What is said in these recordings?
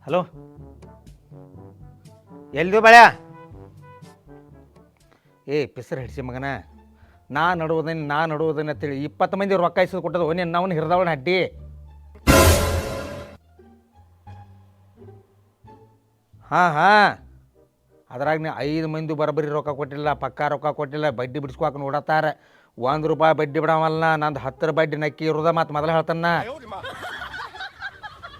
Hello, ಎಲ್ಲಿದ್ದೀವಿ ಬಾಳ್ಯ? ಪಿಸರ್ ಹಿಡಿಸಿ ಮಗನ, ನಾ ನಡುವುದೇನೆ ಅಂತೇಳಿ 20 ಮಂದಿ ರೊಕ್ಕ ಇಸೋದು ಕೊಟ್ಟದು ನೀನು ನಾವು ಹಿರಿದವನ ಅಡ್ಡಿ. ಹಾಂ ಅದ್ರಾಗ ನೀ 5 ಮಂದಿ ಬರೋಬ್ಬರಿ ರೊಕ್ಕ ಕೊಟ್ಟಿಲ್ಲ, ಪಕ್ಕಾ ರೊಕ್ಕ ಕೊಟ್ಟಿಲ್ಲ, ಬಡ್ಡಿ ಬಿಡಿಸ್ಕೋಕೆ ನೋಡತ್ತಾರ. ₹1 ಬಡ್ಡಿ ಬಿಡವಲ್ಲ, ನಂದು 10 ಬಡ್ಡಿ ನಕ್ಕಿ ಇರೋದ. ಮತ್ತು ಮೊದಲು ಹೇಳ್ತಾನ,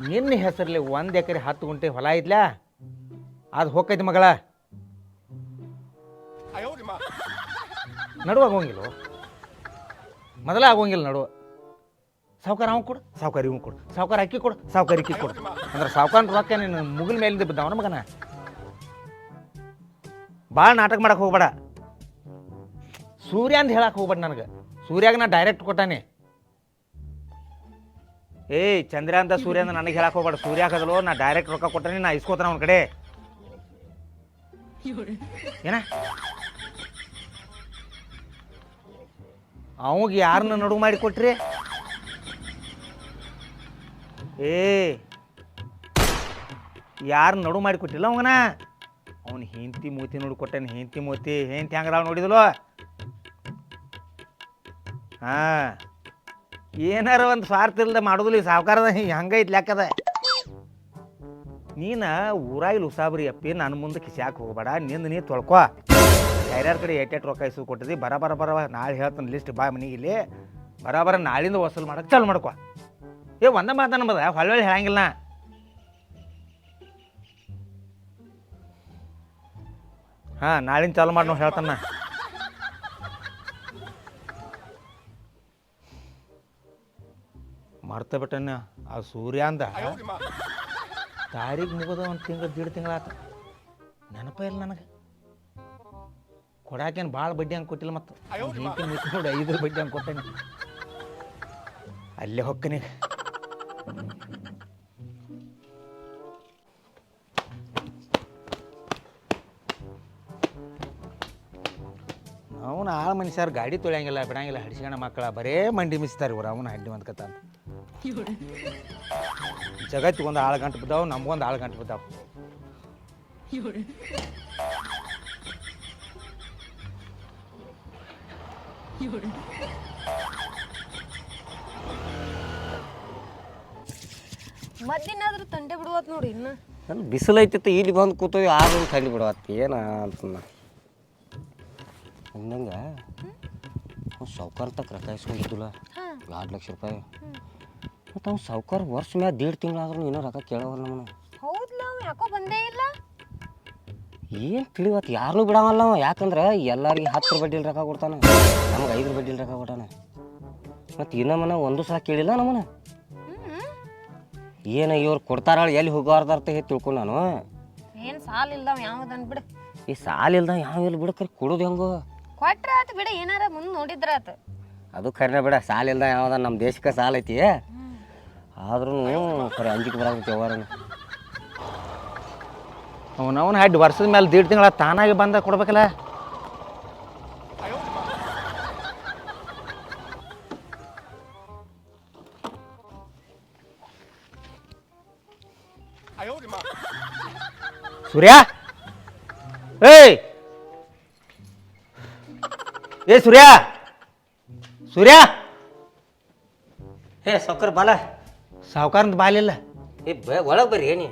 ನಿನ್ನ ಹೆಸರಲ್ಲಿ 1 ಎಕರೆ 10 ಗುಂಟೆ ಹೊಲ ಐತ್ಲಾ, ಅದು ಹೋಗೈತಿ ಮಗಳ. ನಡುವ ಆಗೋಂಗಿಲ್ಲ, ಮೊದಲೇ ಆಗೋಂಗಿಲ್ಲ ನಡುವ. ಸಾವುಕಾರ ಅವ ಕೊಡು, ಸಾವುಕಾರ ಇವ್ ಕೊಡು, ಸಾವುಕಾರ ಅಕ್ಕಿ ಕೊಡು, ಸಾವುಕಾರ ಅಕ್ಕಿ ಕೊಡು ಅಂದ್ರೆ ಸಾವುಕಾರ ರೊಕ್ಕ ನೀನು ಮುಗಿಲ ಮೇಲಿಂದ ಬಿದ್ದಾವನ ಮಗನ. ಭಾಳ ನಾಟಕ ಮಾಡಕ್ಕೆ ಹೋಗ್ಬೇಡ. ಸೂರ್ಯ ಅಂತ ಹೇಳಕ್ಕೆ ಹೋಗ್ಬೇಡ ನನಗೆ. ಸೂರ್ಯಾಗ ನಾ ಡೈರೆಕ್ಟ್ ಕೊಟ್ಟಾನೆ. ಚಂದ್ರ ಅಂತ ಸೂರ್ಯ ಅಂತ ನನಗೆ ಹೇಳಕ್ಕೆ ಹೋಗ್ಬೇಡ. ಸೂರ್ಯ ಹಾಕದಲ್ಲೋ, ನಾ ಡೈರೆಕ್ಟ್ ರೊಕ್ಕ ಕೊಟ್ಟಾನೆ, ನಾ ಇಸ್ಕೋತಾನ ಅವನ ಕಡೆ. ಏನ ಅವಾಗ ಯಾರನ್ನ ನಡುವು ಮಾಡಿ ಕೊಟ್ರಿ? ಯಾರನ್ನ ನಡುವು ಮಾಡಿ ಕೊಟ್ಟಿಲ್ಲ ಅವನ. ಅವನು ಹೆಂಡತಿ ಮೂತಿ ನೋಡಿ ಕೊಟ್ಟೇನೆ. ಹೆಂಡತಿ ಮೂತಿ ಹೆಂಗದಾವ್ ನೋಡಿದಲ್ವ? ಹಾಂ, ಏನಾರ ಒಂದು ಸ್ವಾರ್ಥ ಇಲ್ಲದೆ ಮಾಡೋದಿಲ್ಲ. ಈ ಸಾವುಕಾರದ ಹಂಗೈತಿ ಲೆಕ್ಕದ. ನೀನು ಊರಾಗಿಲ್ಲ ಉಸಾಬ್ರಿ ಅಪ್ಪಿ, ನನ್ನ ಮುಂದೆ ಕಿಸ್ಯಾಕೆ ಹೋಗ್ಬೇಡ. ನಿಂದು ನೀ ತೊಳ್ಕೊ. ಯಾರ್ಯಾರ ಕಡೆ ಏಟೇಟ್ ರೊಕ್ಕ ಇಸ್ದು ಕೊಟ್ಟಿದ್ದಿ ಬರ ನಾಳೆ ಹೇಳ್ತಾನೆ ಲಿಸ್ಟ್. ಬಾ ಮನೆಗೆ ಇಲ್ಲಿ ಬರ ನಾಳಿಂದ ವಸೂಲು ಮಾಡಕ್ಕೆ ಚಾಲು ಮಾಡ್ಕೊ. ಒಂದ ಮಾತ ನಮ್ಮದ ಹೊಳ್ಳಿ ಹೇಳಂಗಿಲ್ಲ. ಹಾಂ, ನಾಳಿಂದ ಚಾಲು ಮಾಡಿ ನಾವು ಹೇಳ್ತಾನ. ಮರ್ತ ಬಿಟ್ಟನ ಆ ಸೂರ್ಯ ಅಂದ ತಾರೀಖು ಮುಗಿದ 1 ತಿಂಗಳು 1.5 ತಿಂಗಳಾತ. ನೆನಪ ಇಲ್ಲ ನನಗೆ. ಕೊಡಾಕೇನು ಭಾಳ ಬಡ್ಡಿ ಹಂಗೆ ಕೊಟ್ಟಿಲ್ಲ. ಮತ್ತು ನೋಡಿ 5 ಬಡ್ಡಿ ಹಂಗೆ ಕೊಟ್ಟೇನೆ. ಅಲ್ಲೇ ಹೊಕ್ಕನಿ. ಅವನು ಆಳ ಮನುಷ್ಯರು ಗಾಡಿ ತೊಳೆಯಂಗಿಲ್ಲ, ಬಿಡಂಗಿಲ್ಲ. ಹಡಿಸ್ಕೊಂಡ ಮಕ್ಕಳ ಬರೇ ಮಂಡಿ ಮಿಸ್ತಾರೆ ಇವ್ರು. ಅವನು ಹಡ್ಡಿ ಒಂದು ಕತ್ತ. ಜಗತ್ತಿಗೊಂದು ಆಳು ಗಂಟು ಬಿದ್ದಾವು, ನಮಗೊಂದು ಆಳು ಗಂಟು ಬಿದ್ದಾವು. ಮಧ್ಯಾಹ್ನ ತಂಡೆ ಬಿಡುವತ್ ನೋಡಿ. ಇನ್ನು ನನ್ನ ಬಿಸಿಲು ಐತಿತ್ತು, ಇಲ್ಲಿ ಬಂದು ಕೂತವಿ. ಆದ್ರೂ ತಂಡಿ ಬಿಡುವತ್ತು ಏನ ಅಂತ ಅಂದಂಗೆ ಸಾವುಕಾರ ತಕ್ಕ ರೊಕ್ಕ ಇಸ್ಕೊಂಡಿದ್ದಿಲ್ಲ ₹2 ಲಕ್ಷ. ಮತ್ತು ಅವ್ನು ಸಾವುಕಾರ ವರ್ಷ ಮ್ಯಾಗ 1.5 ತಿಂಗಳಾದ್ರೂ ಇನ್ನೂ ರೊಕ್ಕ ಕೇಳವಲ್ಲ ನಮ್ಮನ್ನು. ಹೌದಲ್ಲ, ಯಾಕೋ ಬಂದೇ ಇಲ್ಲ. ಏನು ತಿಳಿವತ್ತು ಯಾರನ್ನೂ ಬಿಡವಲ್ಲ ಅವ. ಯಾಕಂದ್ರೆ ಎಲ್ಲರಿಗೆ 10 ಬಡ್ಡಿಲಿ ರೊಕ್ಕ ಕೊಡ್ತಾನೆ, ನಮ್ಗೆ 5 ಬಡ್ಡಿಲಿ ರೊಕ್ಕ ಕೊಟ್ಟಾನೆ. ಮತ್ತು ಇನ್ನೊಮ್ಮನ ಒಂದು ಸಲ ಕೇಳಿಲ್ಲ ನಮ್ಮನ್ನ. ಏನು ಇವ್ರು ಕೊಡ್ತಾರ ಎಲ್ಲಿ ಹೋಗಾರ್ದಾರ್ತ ತಿಳ್ಕೊಂಡು ನಾನು. ಏನು ಸಾಲ ಇಲ್ದಾವ ಯಾವ್ದನ್ ಬಿಡು. ಈ ಸಾಲ ಇಲ್ದ ಯಾವ ಎಲ್ಲಿ ಬಿಡಕ್ರಿ ಕೊಡೋದು ಹೆಂಗೋ ಕೊಟ್ರ ಆತು ಬಿಡ. ಏನಾರ ಮುಂದೆ ನೋಡಿದ್ರ ಆತು. ಅದು ಖರೇನ ಬಿಡ. ಸಾಲ ಇಲ್ದ ಯಾವ್ದ ನಮ್ಮ ದೇಶಕ್ಕೆ ಸಾಲ ಐತಿ. ಆದ್ರೂ ಖರೆ ಅಂಜಿಕೆ ಬರಾಕೈತಿ ಅವ್ರ. ಅವನವನ ಹಡ್ಡಿ ವರ್ಷದ ಮೇಲೆ 1.5 ತಿಂಗಳ ತಾನಾಗಿ ಬಂದ ಕೊಡ್ಬೇಕಲ್ಲ. ಸೂರ್ಯ, ಸೂರ್ಯ ಸೂರ್ಯ ಸಾವುಕಾರ ಬಾಲ. ಸಾವುಕಾರಂದ ಬಾಲಿಲ್ಲ. ಒಳಗೆ ಬರ್ರಿ ಏನಿ.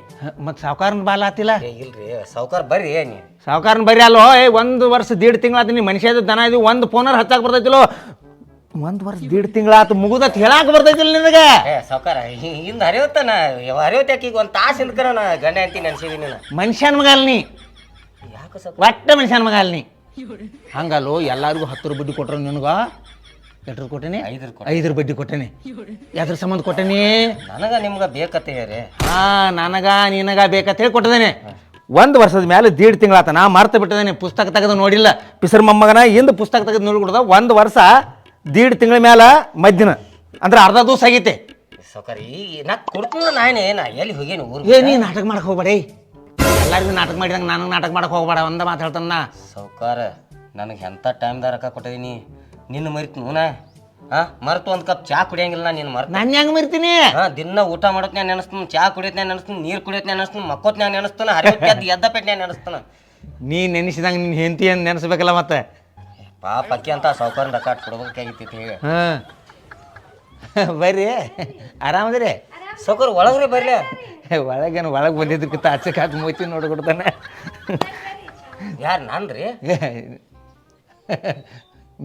ಮತ್ತು ಸಾವುಕಾರನ ಬಾಲ ಆತಿಲ್ಲ. ಇಲ್ರಿ ಸಾವುಕಾರ ಬರ್ರಿ ಏನಿ. ಸಾವುಕಾರನ ಬರ್ರಿ ಅಲ್ಲೋ. 1 ವರ್ಷ 1.5 ತಿಂಗಳಾತ. ನೀ ಮನುಷ್ಯದ ದನ ಇದು. 1 ಫೋನರ್ ಹಚ್ಚಾಕ ಬರ್ತೈತಿಲ್ಲೋ. 1 ವರ್ಷ 1.5 ತಿಂಗಳಾತು ಮುಗುದತ್ ಹೇಳಾಕ ಬರ್ತೈತಿಲ್ಲ ನಿನಗೆ. ಸಾವುಕಾರ ಹಿಂದೆ ಹರಿಯೋತಾನ ಹರಿಯೋತ್ಯಾಕ ಈಗ 1 ತಾಸು ಹಿಂದ್ಕರ ನಾ ಗಂಡ ಅಂತೀನಿ ಅನ್ಸಿದೀನಿ ನೀನು. ಮನುಷ್ಯನ ಮಗ ಅಲ್ನಿ. ಯಾಕೆ ಸಾಕು ಒಟ್ಟ ಮನುಷ್ಯನ ಮಗ ಅಲ್ನಿ. ಹಂಗಲ್ಲೋ, ಎಲ್ಲರಿಗೂ 10 ಬಡ್ಡಿ ಕೊಟ್ರ ನಿನಗ ಎಟ್ರ ಕೊಟ್ಟೇನಿ? 5 ಬಡ್ಡಿ ಕೊಟ್ಟೇನಿ. ಯಾದ್ರ ಸಂಬಂಧ ಕೊಟ್ಟೇನಿ? ನನಗ ನಿಮ್ಗ ಬೇಕತ್ತೆ ರೀ. ನನಗ ನಿನಗ ಬೇಕಂತ ಹೇಳಿ ಕೊಟ್ಟದೇನೆ. 1 ವರ್ಷದ ಮೇಲೆ 1.5 ತಿಂಗಳಾತ. ನಾ ಮರ್ತು ಬಿಟ್ಟಿದ್ದೇನೆ. ಪುಸ್ತಕ ತೆಗೆದು ನೋಡಿಲ್ಲ. ಪಿಸರ್ ಮೊಮ್ಮಗನ ಇಂದ ಪುಸ್ತಕ ತೆಗೆದು ನೋಡಿ ಕೊಡದ 1 ವರ್ಷ 1.5 ತಿಂಗಳ ಮೇಲೆ ಮಧ್ಯಾಹ್ನ ಅಂದ್ರೆ ಅರ್ಧ ದಿವಸ ಆಗೈತೆ. ಸಾವುಕಾರ ಈಗ ನಾ ಕೊಡ್ತೀನಿ. ನಾನೇ ಎಲ್ಲಿ ಹೋಗೇನಿ ಊರು. ನೀ ನಾಟಕ ಮಾಡಕ್ಕೆ ಹೋಗ್ಬೇಡ. ಎಲ್ಲರಿಗೂ ನಾಟಕ ಮಾಡಿದಂಗೆ ನನಗೆ ನಾಟಕ ಮಾಡಕ್ಕೆ ಹೋಗ್ಬೇಡ. ಒಂದ ಮಾತು ಹೇಳ್ತಾನ. ಸಾವುಕಾರ ನನಗೆ ಎಂಥ ಟೈಮ್ದಾಗ ರೊಕ್ಕ ಕೊಟ್ಟಿದ್ದೀನಿ. ನಿನ್ನ ಮರಿತು ನೂನ ಮರ್ತು ಒಂದು ಕಪ್ ಚಾ ಕುಡಿಯಂಗಿಲ್ಲ ನೀನು ಮರ್ತು. ನಾನು ಹೆಂಗೆ ಮರ್ತೀನಿ? ದಿನ ಊಟ ಮಾಡೋತ್ನ್ಯಾಗ ನೆನಸ್ತಾನ, ಚಾ ಕುಡಿಯೋತ್ನ್ಯಾಗ ನೆನಸ್ತಾನ, ನೀರು ಕುಡಿಯೋತ್ನ್ಯಾಗ ನೆನಸ್ತಾನ, ಮಕ್ಕೋತ್ನ್ಯಾಗ ನೆನಸ್ತಾನ, ಹರಿವತ್ನ್ಯಾಗ ಎದ್ದ ಪೆಟ್ನ್ಯಾಗ ನೆನಸ್ತಾನ. ನೀ ನೆನೆಸಿದಂಗೆ ನಿನ್ನ ಹೆಂಡತಿ ಅಂತ ನೆನೆಸ್ಬೇಕಲ್ಲ ಮತ್ತೆ. ಪಾಪ ಅಕ್ಕಿ ಅಂತ ಸಾವುಕಾರನ ರೊಕ್ಕ ಕೊಡ್ಬೇಕಾಗಿತ್ತು ಹೇಳಿ. ಹಾಂ ಬರ್ರಿ, ಆರಾಮದ್ರಿ? ಸಾವುಕಾರ ಒಳಗ್ರಿ ಬರ್ಲಿ. ಒಳಗೇನು ಒಳಗೆ ಬಂದಿದ್ದಕ್ಕಿಂತ ಆಚೆಗೆ ಹಾಕಿ ಮೂತಿ ನೋಡ್ಕೊಡ್ತಾನೆ. ಯಾರು ನಾನು ರೀ?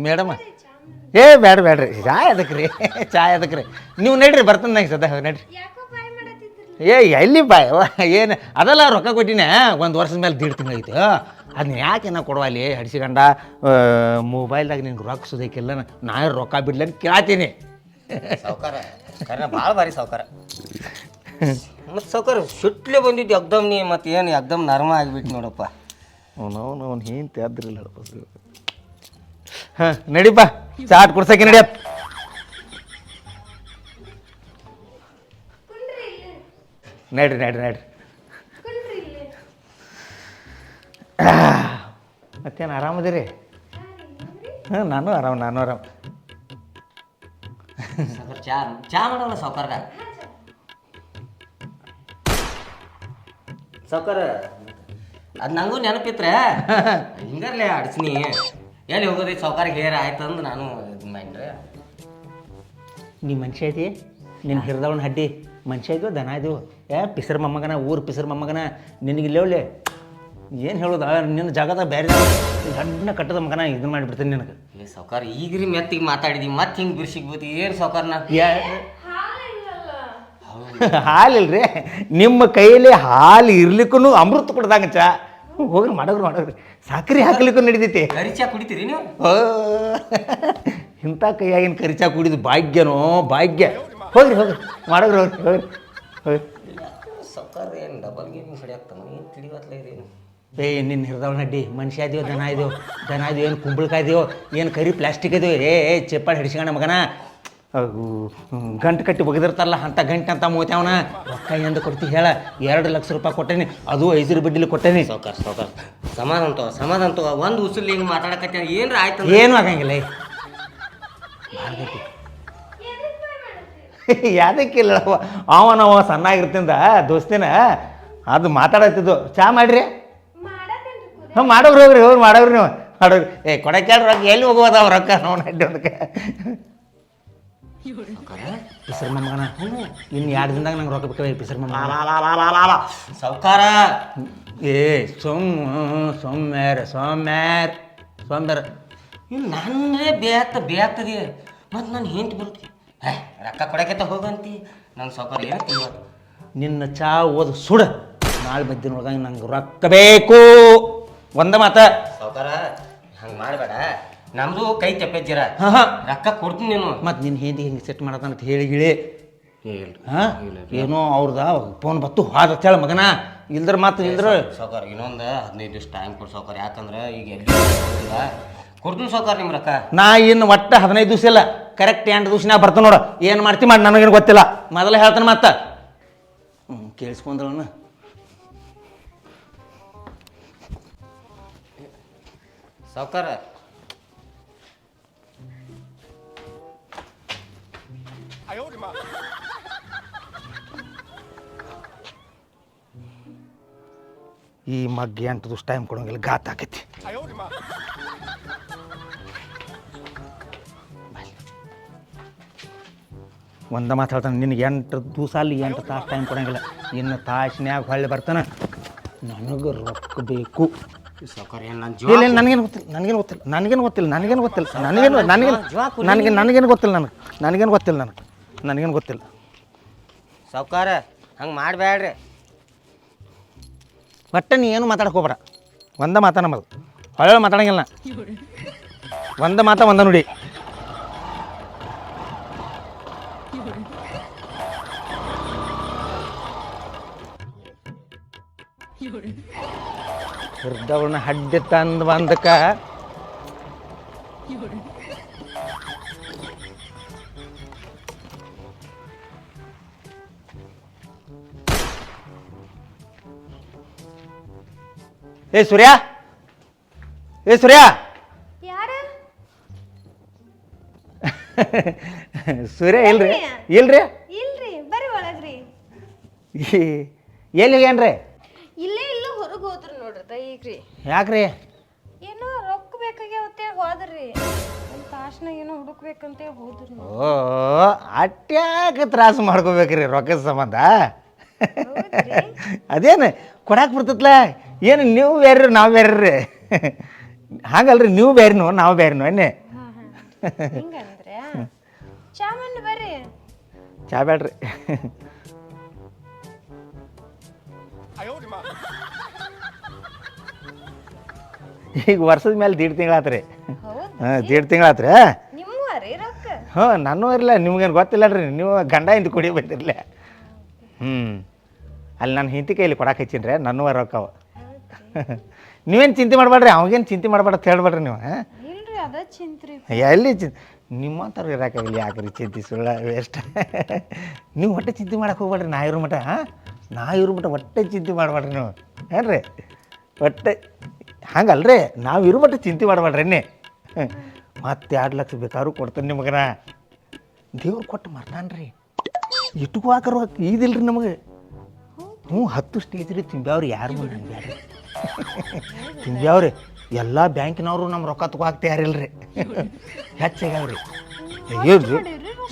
ಮೇಡಮ ಏ ಬೇಡ್ರಿ, ಚಾ ಅದಕ್ಕೆ ರೀ, ಚಾ ಅದಕ್ಕೆ ರೀ. ನೀವು ನಡ್ರಿ, ಬರ್ತಾನೆ ನಂಗೆ ಸದ ನಡ್ರಿ. ಏ ಎಲ್ಲಿ ಬಾಯ್ ಏನು ಅದೆಲ್ಲ ರೊಕ್ಕ ಕೊಟ್ಟಿನ ಒಂದು ವರ್ಷದ ಮೇಲೆ 1.5 ತಿಂಗಳೈತೆ. ಅದನ್ನ ಯಾಕೆ ನಾ ಕೊಡುವಲ್ಲಿ ಹಡಿಸಿಕೊಂಡ ಮೊಬೈಲ್ದಾಗ ನಿನ್ಗೆ ರೊಕ್ಕ ಸುದಕ್ಕಿಲ್ಲ, ನಾ ರೊಕ್ಕ ಬಿಡ್ಲಿ ಅಂತ ಕೇಳ್ತೀನಿ. ಸಾವುಕಾರ ಭಾಳ ಭಾರಿ ಸಾವುಕಾರ. ಮತ್ತು ಸಾವುಕಾರ ಸುಟ್ಲೆ ಬಂದಿದ್ದು ಎಕ್ದಮ್ ನೀ, ಮತ್ತು ಏನು ಎಕ್ದಮ್ ನರ್ಮ ಆಗಿಬಿಟ್ಟು ನೋಡಪ್ಪ. ಅವ್ನು ಹಿಂತೆ ಆದ್ರಿಲ್ಲ. ಹಾಂ ನಡಿಪ್ಪ, ಚಾಟ್ ಕುಡ್ಸಕ್ಕೆ ನಡಿಯಪ್ಪ. ನಡ್ರಿ. ಮತ್ತೇನು ಆರಾಮದಿರಿ? ಹಾಂ ನಾನು ಆರಾಮ. ಚಾ ಮಾಡೋಲ್ಲ ಸಾವುಕಾರ. ಸಾವುಕಾರ ಅದು ನಂಗೂ ನೆನಪಿತ್ರೆ ಹಿಂಗರ್ಲೆ ಅಡ್ಸ್ನಿ ಎಲ್ಲಿ ಹೋಗೋದೈತೆ ಸಾವುಕಾರ ಹೇರ ಆಯ್ತು ಅಂದು ನಾನು ಇದು ಮಾಡ್ರಿ. ನೀ ಮನುಷ್ಯ ಐತಿ, ನಿನ್ನ ಹಿರಿದವನ ಹಡ್ಡಿ ಮನುಷ್ಯ ಇದ್ವು, ದನ ಇದ್ವು. ಪಿಸರ್ ಮೊಮ್ಮಗನ, ಊರು ಪಿಸರ್ ಮೊಮ್ಮಗನ, ನಿನಗಿಲ್ಲ ಒಳ್ಳೆ ಏನು ಹೇಳೋದು? ನಿನ್ನ ಜಾಗದಾಗ ಬೇರೆ ಗಂಡನ ಕಟ್ಟದ ಮಗನ ಇದನ್ನ ಮಾಡಿಬಿಡ್ತೀನಿ ನಿನಗೆ. ಏ ಸಾವುಕಾರ ಈಗ್ರಿ ಮೆತ್ತಿಗೆ ಮಾತಾಡಿದೀವಿ, ಮತ್ತೆ ಹಿಂಗೆ ಬಿರ್ಸಿಗ್ಬೋದು ಏನು ಸಾವುಕಾರ? ನಾ ಹಾಲಿಲ್ರಿ, ನಿಮ್ಮ ಕೈಯಲ್ಲಿ ಹಾಲು ಇರ್ಲಿಕ್ಕೂ ಅಮೃತ ಕೊಡ್ದಂಗ ಚಾ. ಹೋಗ್ರಿ ಮಾಡೋಗ್ರಿ, ಸಕ್ರೆ ಹಾಕ್ಲಿಕ್ಕೂ ನಡಿತೈತಿ. ಕರಿ ಚಾ ಕುಡಿತೀರಿ ನೀವು? ಇಂಥ ಕೈಯಾಗಿನ ಕರಿ ಚಾ ಕುಡಿದು ಭಾಗ್ಯನೋ ಭಾಗ್ಯ. ಹೋಗ್ರಿ ಮಾಡೋಗ್ರಿ, ಹೋಗ್ರಿ. ಸಾವುಕಾರ ಏನು ಡಬಲ್ ಗೇಮಿಂಗ್ ಹೊಡಿಯಾಕ್ತಾನ, ಏನು ತಿಳಿವತ್ಲ ಇದೇನು? ನಿನ್ನ ಹಿರಿದವನ ಹಡ್ಡಿ ಮನುಷ್ಯ ಇದೀವೋ ದನ ಇದೀವೋ ಏನು ಕುಂಬಳಕಾಯ್ದೀವೋ ಏನು ಕರಿ ಪ್ಲಾಸ್ಟಿಕ್ ಇದೀವೋ? ಚಪ್ಪಾಳೆ ಹಿಡಿಸ್ಕೊಂಡ ಮಗನ, ಗಂಟು ಕಟ್ಟಿ ಒಗೆದಿರ್ತಾರಲ್ಲ ಅಂಥ ಗಂಟು ಅಂತ ಮೂತ್ಯಾವನ. ರೊಕ್ಕ ಎಂದು ಕೊಡ್ತೀವಿ ಹೇಳ? 2 ಲಕ್ಷ ರೂಪಾಯಿ ಕೊಟ್ಟೇನಿ, ಅದು 5 ಬಡ್ಡಿಲಿ ಕೊಟ್ಟೇನಿ. ಸಾವುಕಾರ ಸಮಾಧಾನ ತಗೋ. ಒಂದು ಉಸುಲ್ ಹಿಂಗೆ ಮಾತಾಡಕತ್ತ ಏನ್ರ ಆಯ್ತು? ಏನೂ ಆಗಂಗಿಲ್ಲ. ಯಾದಕ್ಕಿಲ್ಲ, ಅವ ಸಣ್ಣಾಗಿರ್ತಿಂದ ದೋಸ್ತಿನ ಅದು ಮಾತಾಡತ್ತಿದ್ದು. ಚಾ ಮಾಡ್ರಿ. ಹಾಂ ಮಾಡೋಗ್ರಿ, ಹೋಗ್ರಿ ಮಾಡೋಗ್ರಿ ನೀವು ಮಾಡೋಗ್ರಿ. ಕೊಡಕ್ಕೆ ರೊಕ್ಕ ಎಲ್ಲಿ ಹೋಗೋದ ಅವ ರೊಕ್ಕ ನೋಡಿ ಅಡ್ಡಿ ಅದಕ್ಕೆ. ಪಿಸರ್ ಮಮ್ಮಗನ ಇನ್ನು 2 ದಿನದಾಗ ನಂಗೆ ರೊಕ್ಕ ಬೇಕಾಗಿ ಪಿಸರ್ ಮಮ್ಮ. ಸಾವುಕಾರ ಸೋಮ್ಯಾರ ಇನ್ನು ನನ್ನೇ ಬೇಯ್ತದೆ. ಮತ್ತು ನಾನು ಹೆಂಟ್ ಬರುತ್ತೆ ರೊಕ್ಕ ಕೊಡಕತ್ತ ಹೋಗಂತಿ ನಂಗೆ ಸಾವುಕಾರ ಏನು ತಿಳಿಯೋದು? ನಿನ್ನ ಚಾ ಓದು ಸುಡ, ನಾಳೆ ಮಧ್ಯಾಹ್ನ ನಂಗೆ ರೊಕ್ಕ ಬೇಕು. ಒಂದ ಮಾತ ಸಾವುಕಾರ ಹಂಗೆ ಮಾಡಬೇಡ, ನಮ್ದು ಕೈ ತೆಪ್ಪಜ್ಜಿರ. ರೊಕ್ಕ ಕೊಡ್ತೀನಿ ನೀನು. ಮತ್ತು ನಿನ್ನ ಹಿಂಗೆ ಸೆಟ್ ಮಾಡತ್ತಂತ ಹೇಳಿ ಏನೋ ಅವ್ರದ ಫೋನ್ ಬತ್ತು ಹಾದ ಹೇಳ ಮಗನ. ಇಲ್ದ್ರ ಮಾತು ಇಲ್ದ್ರ ಸಾವುಕಾರ ಇನ್ನೊಂದು 15 ದಿವಸ ಟೈಮ್ ಕೊಡು ಸಾವುಕಾರ. ಯಾಕಂದ್ರೆ ಈಗ ಎಲ್ಲಿ ಕೊಡ್ತೀನಿ ಸಾವುಕಾರ ನಿಮ್ಮ ರೊಕ್ಕ. ನಾ ಇನ್ನು ಒಟ್ಟು 15 ದಿವಸ ಇಲ್ಲ, ಕರೆಕ್ಟ್ 8 ದಿವಸ ನಾ ಬರ್ತಾನೆ ನೋಡ. ಏನು ಮಾಡ್ತಿ ಮಾಡಿ, ನನಗೇನು ಗೊತ್ತಿಲ್ಲ. ಮೊದಲೇ ಹೇಳ್ತಾನೆ ಮತ್ತ. ಕೇಳಿಸ್ಕೊಂಡ್ರವನ್ನ ಸಾವುಕಾರ ಈ ಮಗ್ಗೆ 8 ದಿವಸ ಟೈಮ್ ಕೊಡೋಂಗಿಲ್ಲ, ಗಾತ್ ಆಕೈತಿ. ಒಂದ ಮಾತು ಹೇಳ್ತಾನೆ, ನಿನಗೆ 8 ದಿವಸ ಅಲ್ಲಿ 8 ತಾಸು ಟೈಮ್ ಕೊಡೋಂಗಿಲ್ಲ. ಇನ್ನು ತಾಸಿನ್ಯಾಗ ಹೊಳ್ಳಿ ಬರ್ತಾನೆ. ನನಗೆ ರೊಕ್ಕ ಬೇಕು. ಇಲ್ಲ ನನಗೇನು ಗೊತ್ತಿಲ್ಲ. ಸಾವುಕಾರ ಹಂಗೆ ಮಾಡಬೇಡ್ರಿ. ಒಟ್ಟು ನೀ ಏನು ಮಾತಾಡಕ್ಕೆ ಹೋಗ್ಬೇಡ. ಒಂದ ಮಾತ ನಮ್ಮದು ಹೊಳೆ ಮಾತಾಡಂಗಿಲ್ಲ. ಒಂದ ಮಾತ ಒಂದ ನುಡಿ. ಹಿರ್ದವಳನ್ನ ಹಡ್ಡಿ ತಂದು ಬಂದಕ್ಕ ಸೂರ್ಯ ಯಾರು? ಸೂರ್ಯ ಇಲ್ರಿ ಇಲ್ರಿ ಇಲ್ರಿ ಬರ್ರಿ ಒಳಗ್ರಿ. ಎಲ್ಲಿ ಹೋಗ್ಯಾನ್ರಿ? ಇಲ್ಲೇ ಇಲ್ಲ ಹೊರಗೆ ಹೋದ್ರಿ ನೋಡ್ರಿ ಈಗ್ರಿ. ಯಾಕ್ರಿ? ಏನೋ ರೊಕ್ಕ ಬೇಕಾಗ್ಯಾವತ್ತೇ ಹೋದ್ರಿ. ಒಂದು ತಾಸ್ನಾಗ ಏನೋ ಹುಡುಕ್ಬೇಕಂತ ಹೋದ್ರಿ. ಓ ಅಟ್ಯಾಕೆ ತ್ರಾಸು ಮಾಡ್ಕೋಬೇಕ್ರಿ ರೊಕ್ಕದ ಸಂಬಂಧ? ಅದೇನು ಕೊಡಾಕ್ ಬರ್ತತ್ಲ, ಏನು ನೀವು ಬೇರೆ ನಾವು ಬೇರೆ ಹಾಗಲ್ರಿ, ನೀವು ಬೇರೆನೋ ನಾವು ಬೇರೆನೋ ಅನ್ನೆ. ಹಿಂಗಂದ್ರೆ ಚಾಮನ್ ಬರ್ರಿ. ಚಾ ಬೇಡ್ರಿ. ಈಗ ವರ್ಷದ ಮೇಲೆ 1.5 ತಿಂಗಳಾತ್ರಿ. ಹೌದು 1.5 ತಿಂಗಳಾತ್ರಿ. ನಿಮ್ಮ ರೀ ರೊಕ್ಕ? ಹಾಂ ನನ್ನೂ ಇರಲ್ಲ, ನಿಮ್ಗೇನು ಗೊತ್ತಿಲ್ಲ ರೀ, ನೀವು ಗಂಡ ಇಂದು ಕುಡಿ ಬಂದಿರಲ್ಲ. ಅಲ್ಲಿ ನನ್ನ ಹಿಂತಿ ಕೈಲಿ ಕೊಡಕ್ಕೆ ಹಚ್ಚೀನಿ ನನ್ನೂ ರೊಕ್ಕವ. ನೀವೇನು ಚಿಂತೆ ಮಾಡಬೇಡ್ರಿ, ಅವಾಗೇನು ಚಿಂತೆ ಮಾಡಬೇಡ ಅಂತ ಹೇಳ್ಬೇಡ್ರಿ ನೀವು. ಇಲ್ರಿ ಅದ ಚಿಂತ್ರಿ. ಎಲ್ಲಿ ನಿಮ್ಮಂಥವ್ರು ಇರೋಕ್ಕಾಗಲಿ, ಯಾಕ್ರಿ ಚಿಂತೆ ಸುಳ್ಳ ವೇಸ್ಟ್. ನೀವು ಒಟ್ಟೆ ಚಿಂತೆ ಮಾಡಕ್ಕೆ ಹೋಗ್ಬೇಡ್ರಿ, ನಾ ಇರೋ ಮಟ ಒಟ್ಟೆ ಚಿಂತೆ ಮಾಡಬೇಡ್ರಿ ನೀವು. ಏನ್ರಿ ಒಟ್ಟೆ ಹಂಗಲ್ರಿ, ನಾವು ಇರೋ ಮಟ್ಟ ಚಿಂತೆ ಮಾಡಬೇಡ್ರಿ ಅನ್ನಿ. ಮತ್ತೆ 2 ಲಕ್ಷ ಬೇಕಾದ್ರೂ ಕೊಡ್ತೇನೆ ನಿಮಗನ. ದೇವ್ರು ಕೊಟ್ಟು ಮರ್ತಾನ್ರಿ, ಇಟ್ಕೋ ಹಾಕರು ಇದಿಲ್ರಿ ನಮಗೆ. 10 ಸ್ಟೇಜ್ ರೀ ತುಂಬ್ಯಾವ್ರಿ, ಯಾರು ಮುಂದೆ ಹಂಗೆ ಬ್ಯಾಡ್ರಿ ತುಂಬ್ಯಾವ್ರಿ. ಎಲ್ಲ ಬ್ಯಾಂಕಿನವರು ನಮ್ಮ ರೊಕ್ಕ ತಗೋ ಹಾಕ್ತಾ ಯಾರಿಲ್ರಿ, ಹೆಚ್ಚಾಗ್ಯಾವ್ರಿ. ಹೇಳ್ರಿ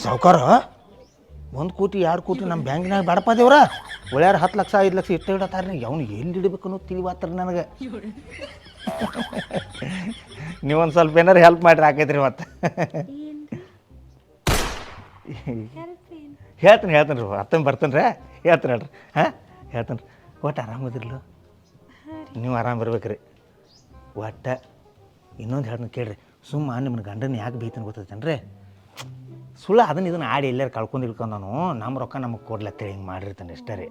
ಸಾವ್ಕಾರ 1 ಕೋಟಿ 2 ಕೋಟಿ ನಮ್ಮ ಬ್ಯಾಂಕಿನಾಗ ಬೇಡಪ್ಪ ದೇವ್ರ, ಒಳ್ಯಾರ 10 ಲಕ್ಷ 5 ಲಕ್ಷ ಇಟ್ಟು ಇಡತ್ತಾರ್ರಿ. ಅವ್ನು ಎಲ್ಲಿ ಇಡಬೇಕು ಅನ್ನೋದು ತಿಳಿವಾತ್ರಿ ನನಗೆ. ನೀವೊಂದು ಸ್ವಲ್ಪ ಏನಾರು ಹೆಲ್ಪ್ ಮಾಡಿರಿ ಆಕೈತ್ರಿ. ಮತ್ತೆ ಹೇಳ್ತೀನಿ ರೀ, ಅತ್ತಂಗೆ ಬರ್ತೀನಿ ರೀ, ಹೇಳ್ತೀನಿ ಹೇಳ್ರಿ. ಹಾಂ ಹೇಳ್ತೀನಿ ರೀ. ಒಟ್ಟು ಆರಾಮದಿರ್ಲು, ನೀವು ಆರಾಮ ಬರ್ಬೇಕ್ರಿ ಒಟ್ಟು. ಇನ್ನೊಂದು ಹೇಳ್ತೀನಿ ಕೇಳ್ರಿ, ಸುಮ್ಮ ನಿಮ್ಮನ್ನ ಗಂಡನ ಯಾಕೆ ಬೈತಾನೆ ಗೊತ್ತೈತೇನ್ರಿ? ಸುಳ್ಳು ಇದನ್ನು ಆಡಿ ಎಲ್ಲಾರು ಕಳ್ಕೊಂಡು ನಾನು ನಮ್ಮ ರೊಕ್ಕ ನಮಗೆ ಕೊಡ್ಲತ್ತೇಳಿ ಹಿಂಗೆ ಮಾಡಿರ್ತಾನೆ ಅಷ್ಟೇ ರೀ.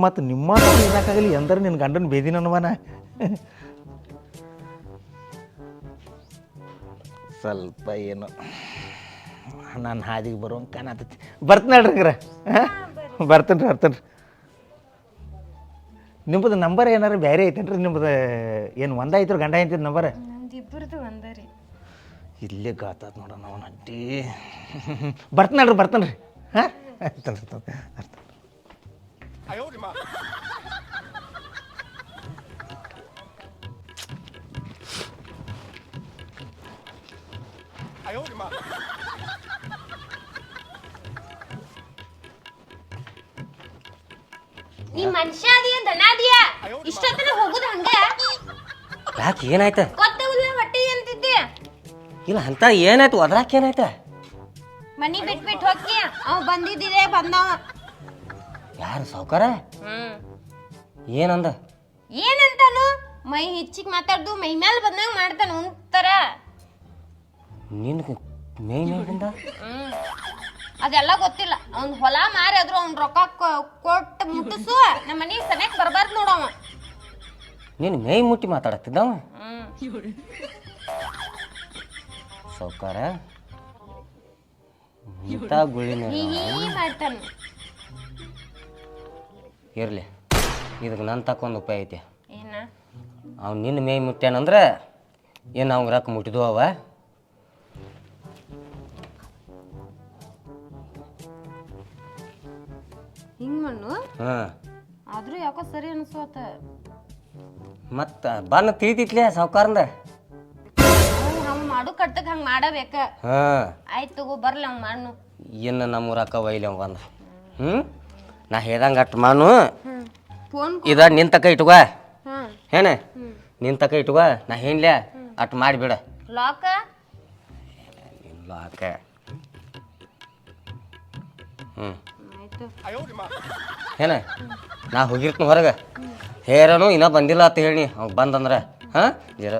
ಮತ್ತು ನಿಮ್ಮ ಇರೋಕ್ಕಾಗಲಿ ಎಂದ್ರೆ ನಿನ್ನ ಗಂಡನ ಬೇದಿನ ಅನ್ವಾನ. ಸ್ವಲ್ಪ ಏನು ನಾನು ಹಾದಿಗೆ ಬರೋಂಗೆ ಕಾಣತೈತಿ. ಬರ್ತೀನಿ ಹೇಳ್ರಿ. ಹಾಂ ಬರ್ತೀನಿ ರೀ. ನಿಮ್ಮದು ನಂಬರ್ ಏನಾರು ಬೇರೆ ಐತೇನ್ರಿ? ನಿಮ್ಮದು ಏನು ಒಂದಾಯ್ತು ಗಂಡ ಐತಿ ನಂಬರ್? ಇಬ್ಬರದು ಒಂದರಿ. ಇಲ್ಲೇ ಗಾತಾತ್ ನೋಡ ನಾವು ನಡ್ಡಿ. ಬರ್ತೀನಿ ರೀ. ಹಾಂ ನೀ ಮನುಷ್ಯ ಅದಿಯ ದನ ಅದಿಯ? ಇಷ್ಟೊತ್ತನ ಹೋಗುದು ಹಂಗ? ಯಾಕೆ ಏನಾಯ್ತು? ಗೊತ್ತಾಗುದಿಲ್ಲ ಹೊಟ್ಟೆ ಅಂತಿದ್ದೆ. ಇಲ್ಲ ಅಂತ ಏನಾಯ್ತು? ಒದ್ರಾಕ ಏನಾಯ್ತು? ಮನಿ ಬಿಟ್ಟು ಹೋಗಿ ಅವ ಬಂದಿದ್ದಿದೆ ಬಂದವ. ಯಾರು ಸಾವ್ಕಾರ? ಏನಂದ? ಏನಂತಾನು? ಮೈ ಹೆಚ್ಚಿಗೆ ಮಾತಾಡ್ದು ಮೈ ಮೇಲೆ ಬಂದಂಗ ಮಾಡ್ತಾನ ಒಂಥರ. ನಿನ್ಗೆ ಮೈ ಬಂದ? ಅದೆಲ್ಲ ಗೊತ್ತಿಲ್ಲ. ಅವ್ನ ಹೊಲ ಮಾರಿ ಆದ್ರೂ ಅವ್ನ ರೊಕ್ಕ ಕೊಟ್ಟು ಮುಟ್ಟಿಸು ನಮ್ಮ ಮನೆಗೆ ಸನಿಯಕ್ಕೆ ಬರಬಾರ್ದು ನೋಡವ. ನೀನು ಮೈ ಮುಟ್ಟಿ ಮಾತಾಡತ್ತಿದ್ದವ? ಸಾವ್ಕಾರ ಇಂಥ ಗುಳಿನ ಮಾಡ್ತಾನ. ಇರಲಿ, ಇದಕ್ಕೆ ನನ್ನ ತಕ್ಕೊಂದು ಉಪಾಯ ಐತಿ. ಏನ? ಅವ್ನು ನಿನ್ನ ಮೈ ಮುಟ್ಟ್ಯಾನಂದ್ರೆ ಏನು ಅವ್ನ ರೊಕ್ಕ ಮುಟ್ಟಿದ್ವು ಅವ? ಹಿಂಗ್ ಮಣ್ಣು ಹಾಂ, ಆದ್ರೂ ಯಾಕೋ ಸರಿ ಅನ್ಸೋತ. ಮತ್ತು ಬಣ್ಣ ತಿಳಿತಿತ್ಲೇ ಸಾವ್ಕಾರಂದ. ಹಂಗ ಮಾಡು ಕಟ್ಟಕ್ ಹಂಗ ಮಾಡಬೇಕ. ಹಾಂ ಆಯ್ತು ತಗೋ ಬರ್ಲಿ ಹಂಗ ಮಾಡು. ಇನ್ನು ನಮ್ಮ ರೊಕ್ಕ ಒಯ್ಲಿ ಅವ ಬಂದ. ನಾ ಹೇಳ್ದಂಗೆ ಅಟ್ಟು ಮಾನು. ಫೋನ್ ಇದ ನಿನ್ ತಕ ಇಟ್ಕೋ. ಏನ ನಿನ್ ತಕ ಇಟ್ಕೋ, ನಾ ಏನ್ಲ್ಯಾ ಅಟ್ಟು ಮಾಡಿಬಿಡ. ಲಾಕ ಲಾಕ ಏನ ನಾ ಹೋಗಿರ್ತೀನಿ ಹೊರಗೆ. ಹೇರನು ಇನ್ನೂ ಬಂದಿಲ್ಲ ಅಂತ ಹೇಳಿ ಅವ್ ಬಂದಂದ್ರೆ. ಹಾಂ ಜರ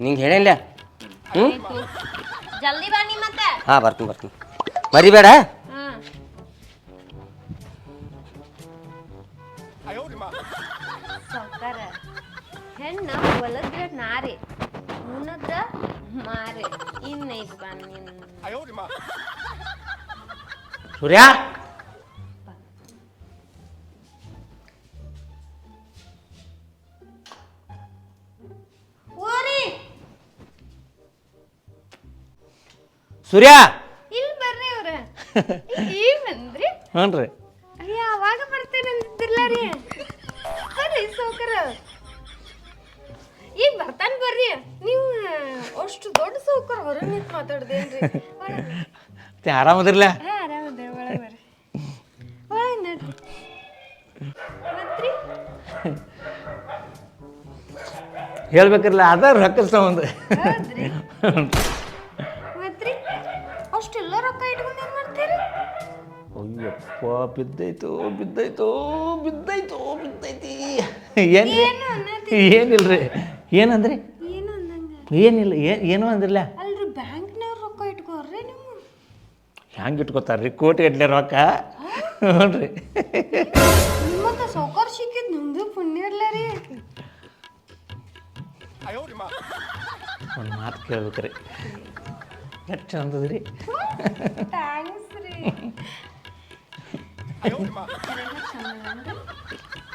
ನಿಂಗೆ ಹೇಳಿಲ್ಲ. ಜಲ್ದಿ ಬಾ ನೀ ಮತ್ತೆ. ಹಾಂ ಬರ್ತೀನಿ ಮರಿಬೇಡ. ಸಾವ್ಕಾರ ಹೆಣ್ಣ ಹೊಲದ್ರ ನಾರಿ ಮುನದ ಮಾರಿ ಇನ್ನೈತ್ ಬಾ ನಿನ್ನ. ಸೂರ್ಯ ಸೂರ್ಯ ಇಲ್ಲಿ ಬರ್ರಿ ಅವ್ರ ಈಗ ಬಂದ್ರಿ ಹ್ಞೂ ರೀ ಅಯ್ಯ ಅವಾಗ ಬರ್ತೇನೆ ಅಂತಿದ್ದಿಲ್ಲ ರೀ ಬರ್ರಿ ಸೌಕರ ಈಗ ಬರ್ತಾನೆ ಬರ್ರಿ ನೀವು ಅಷ್ಟು ದೊಡ್ಡ ಸೌಕರ್ ಹೊರಗೆ ನಿಂತು ಮಾತಾಡ್ದೇನ್ರಿ ಆರಾಮದಿರ್ಲ ಹಾ ಆರಾಮದ ಒಳಗೆ ಬರ್ರಿ ಒಳಗೆ ನಡ್ರಿ ಮತ್ರಿ ಹೇಳ್ಬೇಕಿರಲ್ಲ ಅದ ರೊಕ್ಕ ಒಂದು ಹೌದ್ರಿ ಮತ್ರಿ ಅಷ್ಟೆಲ್ಲ ರೊಕ್ಕ ಇಟ್ಕೊಂಡು ಏನ್ ಮಾಡ್ತೀರಿ ಅಯ್ಯಪ್ಪ ಬಿದ್ದೈತು ಬಿದ್ದೈತಿ ಏನಿಲ್ರಿ ಏನಂದ್ರಿ ಏನು ಅಂದಂಗ ಏನಿಲ್ಲ ಏನು ಅಂದ್ರಲ್ಲ ಅಲ್ರಿ ಬ್ಯಾಂಕ್ನವ್ರು ರೊಕ್ಕ ಇಟ್ಕೋರ್ರಿ ನೀವು ಹೆಂಗೆ ಇಟ್ಕೋತಾರ್ರಿ ಕೋಟಿ ಗಟ್ಲೆ ರೊಕ್ಕ ಹ್ಞೂ ರೀ ನಿಮ್ಮಂತ ಸೌಕರ್ ಸಿಕ್ಕಿದ್ ನಮ್ದು ಪುಣ್ಯ ಇರ್ಲ ರೀ ಒಂದು ಮಾತು ಕೇಳ್ಬೇಕ್ರಿ ಎಷ್ಟು ಚಂದದ್ರಿ ಥ್ಯಾಂಕ್ಸ್ ರೀ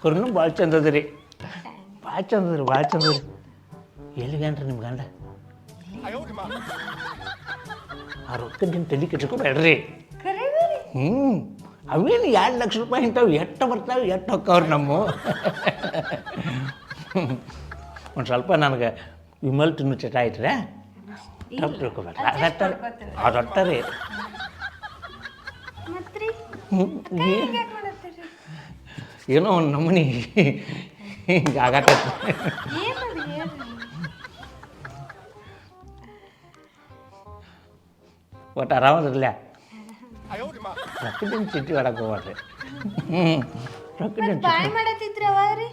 ಕೊರ್ನು ಭಾಳ ಚಂದದ್ರಿ ಭಾಳ ಚಂದದ್ರಿ ಎಲ್ಲಿಗೇನ್ರಿ ನಿಮ್ಮ ಗಂಡ ಆ ರೊಕ್ಕ ನಿಮ್ಮ ತಲೆ ಕೆಟ್ಕೋಬೇಡ್ರಿ ಖರೆ ರೀ ಅವೇನು 2 ಲಕ್ಷ ರೂಪಾಯಿ ಇಂಥವು ಎಷ್ಟು ಬರ್ತಾವೆ ಎಷ್ಟು ಹೊಕ್ಕವ್ರಿ ನಮ್ಮ ಒಂದು ಸ್ವಲ್ಪ ನನಗೆ ವಿಮಲ್ ತಿನ್ನು ಚಟ ಐತ್ರಿ ತಪ್ಪು ತಿಳ್ಕೊಬೇಡ್ರಿ ಅದಟ್ಟ ರೀ ಮತ್ರಿ ಏನೋ ಒಂದು ನಮೂನಿ ಹಿಂಗೆ ಆಗತ್ತೈತಿ ಏನದು ಹೇಳ್ರಿ ಒಟ್ಟು ಆರಾಮದಿರಲ್ಲ ರೊಕ್ಕದಿಂದ ಚಿಟ್ಟಿ ಹೊಡಕ್ಕೆ ಹೋಗ್ಬೇಡ್ರಿ ರೊಕ್ಕದಿಂದ ಬಾಯ್ ಮಾಡತ್ತಿದ್ರಿ ಅವಾಗ ರೀ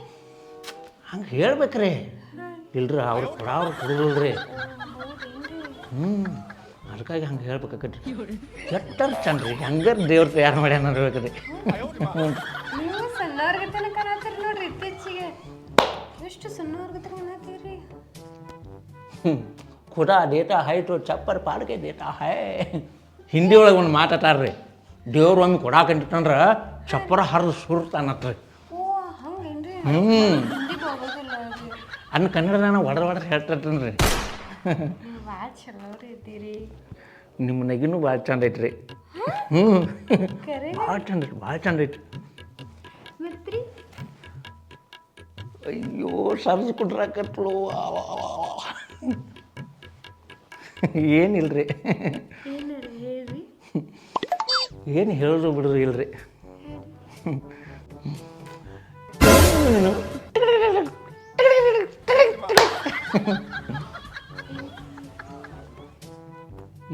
ಹಂಗೆ ಹೇಳ್ಬೇಕ್ರಿ ಇಲ್ರಿ ಅವ್ರು ಕೊಡೋಲ್ರಿ ಅದಕ್ಕಾಗಿ ಹಂಗೆ ಹೇಳ್ಬೇಕಾಕತ್ರಿ ಎಷ್ಟರ ಚಂದ ರೀ ಹಂಗಾರೆ ದೇವ್ರ ತಯಾರು ಮಾಡ್ಯಾನ ಅನ್ಬೇಕ್ರಿ ನೀವು ಸಣ್ಣವ್ರಿಗತನ ಕಾಣತ್ತೀರಿ ನೋಡ್ರಿ ಇತ್ತೀಚೆಗೆ ಎಷ್ಟು ಸಣ್ಣವ್ರಿಗತನ ಕಾಣತ್ತೀರಿ ಖುದಾ ದೇತಾ ಹೈ ತೋ ಚಪ್ಪರ್ ಪಾಡ್ಗೆ ದೇತಾ ಹೈ ಹಿಂದಿ ಒಳಗೆ ಒಂದು ಮಾತಾಡ್ತಾರ್ರಿ ದೇವ್ರು ಒಮ್ಮೆ ಕೊಡಾಕಂತಿತ್ತಂದ್ರೆ ಚಪ್ಪರ ಹರಿದು ಸುರ್ತಾನತ್ರಿ ಓ ಹಂಗೇನ್ರಿ ಹಿಂದಿಗೆ ಹೋಗೋದಿಲ್ಲ ರೀ ಅನ್ನ ಕನ್ನಡನ ಒಡ್ರ ಹೇಳ್ತಾರ್ತೀನಿ ರೀ ನೀವು ಭಾಳ ಚಲೋ ರೀ ಇದ್ದೀರಿ ನಿಮ್ಮ ನಗಿನೂ ಭಾಳ ಚಂದ ಐತ್ರಿ ಖರೆ ಭಾಳ ಚಂದ ಐತಿ ಮತ್ರಿ ಅಯ್ಯೋ ಸರ್ಜ್ ಕುಡ್ರಾಕತ್ಳು ಏನಿಲ್ರಿ ಏನಾರ ಹೇಳ್ರಿ ಏನು ಹೇಳೋದು ಬಿಡ್ರಿ ಇಲ್ರಿ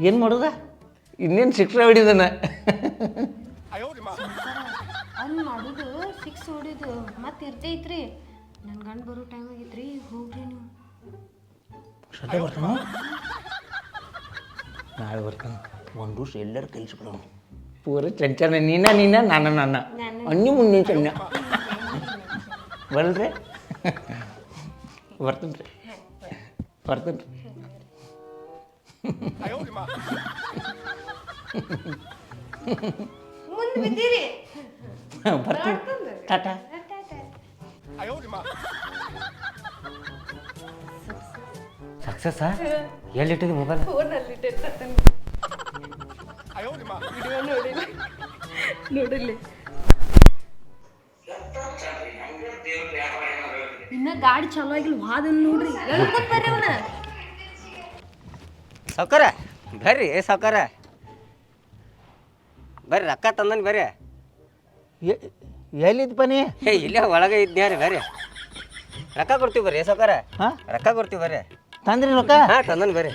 ಏನು ಮಾಡೋದ ಇನ್ನೇನು ಶಿಕ್ಷೆ ಹೊಡಿದನ ಅಲ್ಲಿ ಮಾಡೋದು 6 ಹೊಡಿದು ಮತ್ತೆ ಇರ್ತೈತ್ರಿ ನನ್ನ ಗಂಡು ಬರೋ ಟೈಮ್ ಆಗೈತ್ರಿ ಹೋಗ್ರಿ ನೀವು ಸದ್ಯ ಬರ್ತಾನ ನಾಳೆ ಬರ್ತಾನೆ ಒಂದು ದಿವಸ ಎಲ್ಲರೂ ಕಲಿಸ್ಬಿಡೋಣ ಪೂರ ಚಂಚನ ನೀನ ನನ್ನ ಅನ್ನಿ ಮುಂದಿನ ಚೆನ್ನ ಬರಲ್ರಿ ಬರ್ತೇನೆ ರೀ ಮುಂದೆ ಬಿದ್ದೀರಿ ಬರ್ತೀನಿ ಟಾಟಾ ಸಕ್ಸಸ್ಸಾ ಎಲ್ಲಿಟ್ಟಿದ್ದಿ ಮೊಬೈಲ್ ಫೋನಲ್ಲಿ ವಿಡಿಯೋ ನೋಡಿಲ್ಲ ಇನ್ನ ಗಾಡಿ ಚಲೋ ಆಗಿಲ್ಲ ವಾದನ್ ನೋಡ್ರಿ ಹೇಳ್ಕೊತ ಬರ್ರಿ ಅವನ ಸಾವ್ಕಾರ ಬರ್ರಿ ಸಾವ್ಕಾರ ಬರ್ರಿ ರೊಕ್ಕ ತಂದನ್ ಬರ್ರಿ ಎಲ್ಲಿದ್ದು ಪನಿ ಹೇ ಇಲ್ಲೇ ಒಳಗೆ ಇದ್ನ್ಯಾ ರೀ ಬರ್ರಿ ರೊಕ್ಕ ಕೊಡ್ತೀವಿ ಬರ್ರಿ ಸಾವ್ಕಾರ ಹಾಂ ರೊಕ್ಕ ಕೊಡ್ತೀವಿ ಬರ್ರಿ ತಂದ್ರಿ ರೊಕ್ಕ ಹಾಂ ತಂದನ್ ಬರ್ರಿ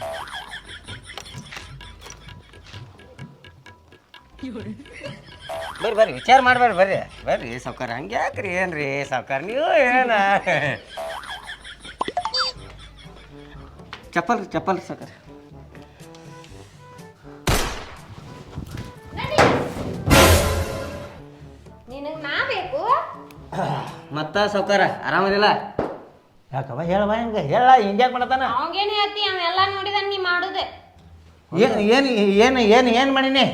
ಬರ್ರಿ ವಿಚಾರ ಮಾಡ್ಬೇಡ್ರಿ ಬರ್ರಿ ಸಾವ್ಕಾರ ಹಂಗೆ ಯಾಕ್ರಿ ಏನ್ರಿ ಸಾವ್ಕಾರ ನೀವು ಏನ ಚಪ್ಪಲ್ ಸಾವ್ಕಾರ ನಿನಗೆ ನಾ ಬೇಕು ಮತ್ತ ಸಾವ್ಕಾರ ಆರಾಮದಿಲ್ಲ ಯಾಕವ ಹೇಳವ ಹಿಂಗೆ ಹೇಳ ಹಿಂಗ್ಯಾಕೆ ಮಾಡತಾನ ಅವಂಗೇನು ಹೇಳ್ತಿ ಅವೆಲ್ಲ ನೋಡಿದ ನೀ ಮಾಡುದೆ ಏನು ಮಾಡೀನಿ